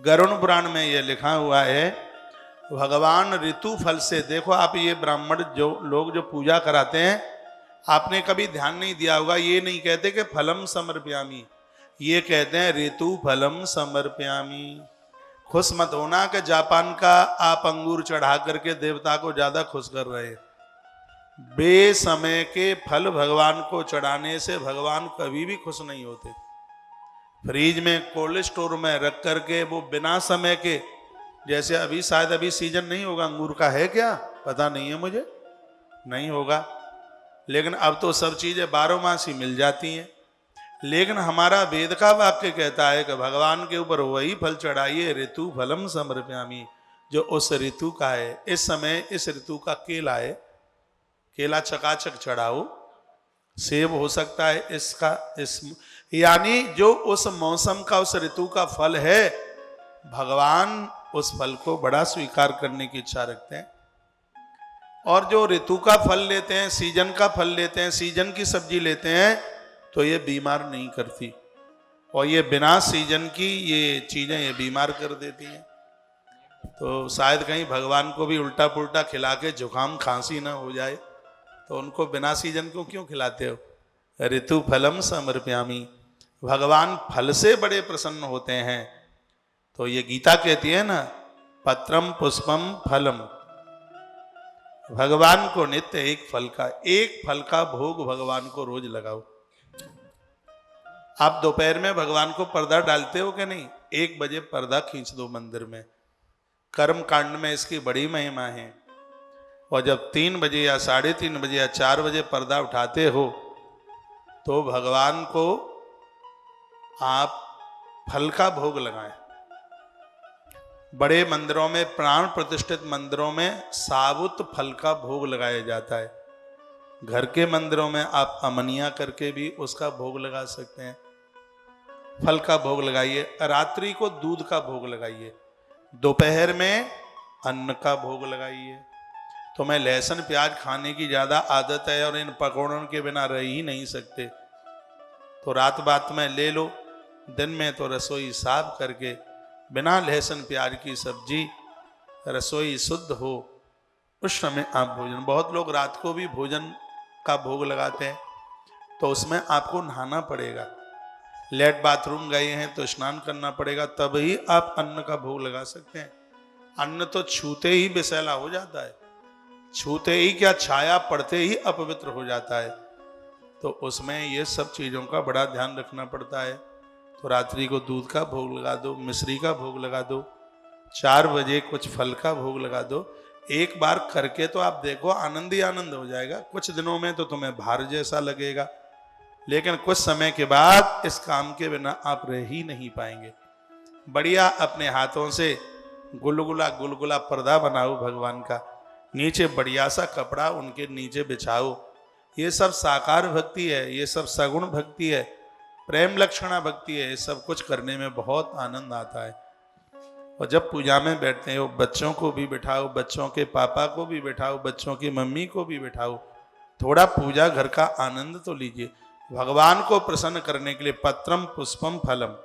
गरुड़ पुराण में यह लिखा हुआ है, भगवान ऋतु फल से, देखो आप ये ब्राह्मण जो लोग जो पूजा कराते हैं, आपने कभी ध्यान नहीं दिया होगा, ये नहीं कहते कि फलम समर्पयामी, ये कहते हैं ऋतु फलम समर्पयामी। खुश मत होना कि जापान का आप अंगूर चढ़ा करके देवता को ज्यादा खुश कर रहे हैं। बेसमय के फल भगवान को चढ़ाने से भगवान कभी भी खुश नहीं होते। फ्रीज में कोल्ड स्टोर में रख करके वो बिना समय के, जैसे अभी शायद अभी सीजन नहीं होगा अंगूर का, है क्या पता नहीं है मुझे, नहीं होगा, लेकिन अब तो सब चीजें 12 मास ही मिल जाती हैं। लेकिन हमारा वेद का वाक्य कहता है कि भगवान के ऊपर वही फल चढ़ाइए, ऋतु फलम समर्पयामी, जो उस ऋतु का है। इस समय इस ऋतु का केला है, केला चकाचक चढ़ाओ, सेब हो सकता है इसका, इस यानी जो उस मौसम का उस ऋतु का फल है, भगवान उस फल को बड़ा स्वीकार करने की इच्छा रखते हैं। और जो ऋतु का फल लेते हैं, सीजन का फल लेते हैं, सीजन की सब्जी लेते हैं, तो ये बीमार नहीं करती, और ये बिना सीजन की ये चीजें ये बीमार कर देती हैं। तो शायद कहीं भगवान को भी उल्टा पुल्टा खिला के जुकाम खांसी ना हो जाए, तो उनको बिना सीजन को क्यों खिलाते हो। ऋतु फलम समर्पयामी, भगवान फल से बड़े प्रसन्न होते हैं। तो ये गीता कहती है ना, पत्रम पुष्पम फलम, भगवान को नित्य एक फल का भोग भगवान को रोज लगाओ। आप दोपहर में भगवान को पर्दा डालते हो कि नहीं? 1 बजे पर्दा खींच दो मंदिर में, कर्म कांड में इसकी बड़ी महिमा है। और जब 3 बजे या 3:30 बजे या 4 बजे पर्दा उठाते हो, तो भगवान को आप फल का भोग लगाएं। बड़े मंदिरों में, प्राण प्रतिष्ठित मंदिरों में साबुत फल का भोग लगाया जाता है। घर के मंदिरों में आप अमनिया करके भी उसका भोग लगा सकते हैं। फल का भोग लगाइए, रात्रि को दूध का भोग लगाइए, दोपहर में अन्न का भोग लगाइए। तो मैं लहसुन प्याज खाने की ज़्यादा आदत है और इन पकौड़ों के बिना रह ही नहीं सकते, तो रात बात में ले लो, दिन में तो रसोई साफ करके बिना लहसुन प्याज की सब्जी, रसोई शुद्ध हो, उस समय आप भोजन। बहुत लोग रात को भी भोजन का भोग लगाते हैं, तो उसमें आपको नहाना पड़ेगा, लेट बाथरूम गए हैं तो स्नान करना पड़ेगा, तब ही आप अन्न का भोग लगा सकते हैं। अन्न तो छूते ही विषैला हो जाता है, छूते ही क्या, छाया पड़ते ही अपवित्र हो जाता है। तो उसमें ये सब चीज़ों का बड़ा ध्यान रखना पड़ता है। तो रात्रि को दूध का भोग लगा दो, मिश्री का भोग लगा दो, 4 बजे कुछ फल का भोग लगा दो। एक बार करके तो आप देखो, आनंद ही आनंद हो जाएगा। कुछ दिनों में तो तुम्हें भार जैसा लगेगा, लेकिन कुछ समय के बाद इस काम के बिना आप रह ही नहीं पाएंगे। बढ़िया अपने हाथों से गुलगुला पर्दा बनाओ भगवान का, नीचे बढ़िया सा कपड़ा उनके नीचे बिछाओ। ये सब साकार भक्ति है, ये सब सगुण भक्ति है, प्रेम लक्षणा भक्ति है। ये सब कुछ करने में बहुत आनंद आता है। और जब पूजा में बैठते हो, बच्चों को भी बिठाओ, बच्चों के पापा को भी बिठाओ, बच्चों की मम्मी को भी बिठाओ, थोड़ा पूजा घर का आनंद तो लीजिए। भगवान को प्रसन्न करने के लिए पत्रम पुष्पम फलम,